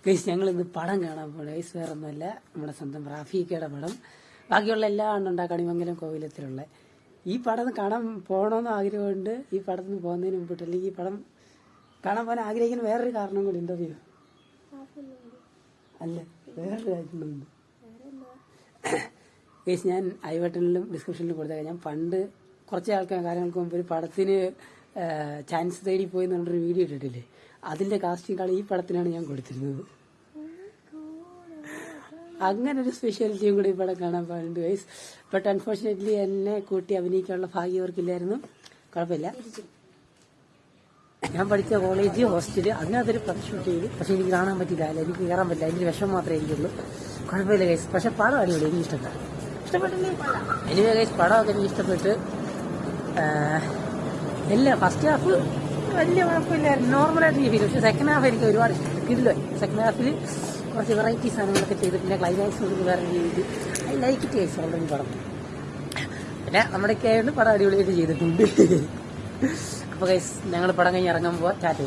Guys ഞങ്ങൾ ഇന്ന് പടം കാണാൻ പോകണം. ഗൈസ് വേറെ ഒന്നുമല്ല, നമ്മുടെ സ്വന്തം റാഫിക്കയുടെ പടം. ബാക്കിയുള്ള എല്ലാ എണ്ണുണ്ടാ കണിമംഗലം കോവിലത്തിലുള്ള ഈ പടം കാണാൻ പോകണമെന്ന് ആഗ്രഹമുണ്ട്. ഈ പടത്തിന് പോകുന്നതിന് മുമ്പിട്ട് അല്ലെങ്കിൽ ഈ പടം കാണാൻ പോകാൻ ആഗ്രഹിക്കുന്ന വേറൊരു കാരണം കൂടി ഉണ്ടോ? അല്ല, വേറൊരു കാര്യമുണ്ട്. ഗൈസ് ഞാൻ ഐ ബട്ടണിലും ഡിസ്ക്രിപ്ഷനിലും കൊടുത്തേക്കാം. ഞാൻ പണ്ട് കുറച്ച് കാര്യങ്ങൾക്ക് മുമ്പ് ഒരു പടത്തിന് ചാൻസ് തേടി പോയി എന്ന് പറഞ്ഞൊരു വീഡിയോ ഇട്ടിട്ടില്ലേ, അതിന്റെ കാസ്റ്റിംഗ് കളി ഈ പടത്തിനാണ് ഞാൻ കൊടുത്തിരുന്നത്. അങ്ങനെ ഒരു സ്പെഷ്യാലിറ്റിയും കൂടി ഈ പടം കാണാൻ പാടുണ്ട് ഗൈസ്. ബട്ട് അൺഫോർച്ചുനേറ്റ്ലി എന്നെ കൂട്ടി അഭിനയിക്കാനുള്ള ഭാഗ്യം അവർക്കില്ലായിരുന്നു. കുഴപ്പമില്ല, ഞാൻ പഠിച്ച കോളേജ് ഹോസ്റ്റല് അതിനകത്തൊരു പടം ഷൂട്ട് ചെയ്തു. പക്ഷെ എനിക്ക് കാണാൻ പറ്റില്ല, അല്ല എനിക്ക് കയറാൻ പറ്റില്ല. അതിന്റെ വിഷമം മാത്രമേ എനിക്കുള്ളൂ. കുഴപ്പമില്ല ഗൈസ്. പക്ഷെ പടം അടിപൊളി, എനിക്ക് ഇഷ്ടപ്പെട്ടില്ലേ? എനിവേ ഗൈസ്, പടമൊക്കെ എനിക്ക് ഇഷ്ടപ്പെട്ട്. എല്ലാ ഫസ്റ്റ് ഹാഫ് വലിയ കുഴപ്പമില്ലായിരുന്നു, നോർമലായിട്ട് ഫീൽ. പക്ഷെ സെക്കൻഡ് ഹാഫ് എനിക്ക് ഒരുപാട് ഇഷ്ടപ്പെട്ടില്ല. സെക്കൻഡ് ഹാഫിൽ കുറച്ച് വെറൈറ്റി സാധനങ്ങളൊക്കെ ചെയ്ത് പിന്നെ ക്ലൈമാക്സ് വേറെ രീതിയിൽ I like it guys already പടം. പിന്നെ നമ്മുടെയൊക്കെ ആയതുകൊണ്ട് പടം അടിപൊളിയായിട്ട് ചെയ്തിട്ടുണ്ട്. അപ്പോൾ ഗൈസ് ഞങ്ങൾ പടം കഴിഞ്ഞ് ഇറങ്ങാൻ പോവാം. ടാറ്റ.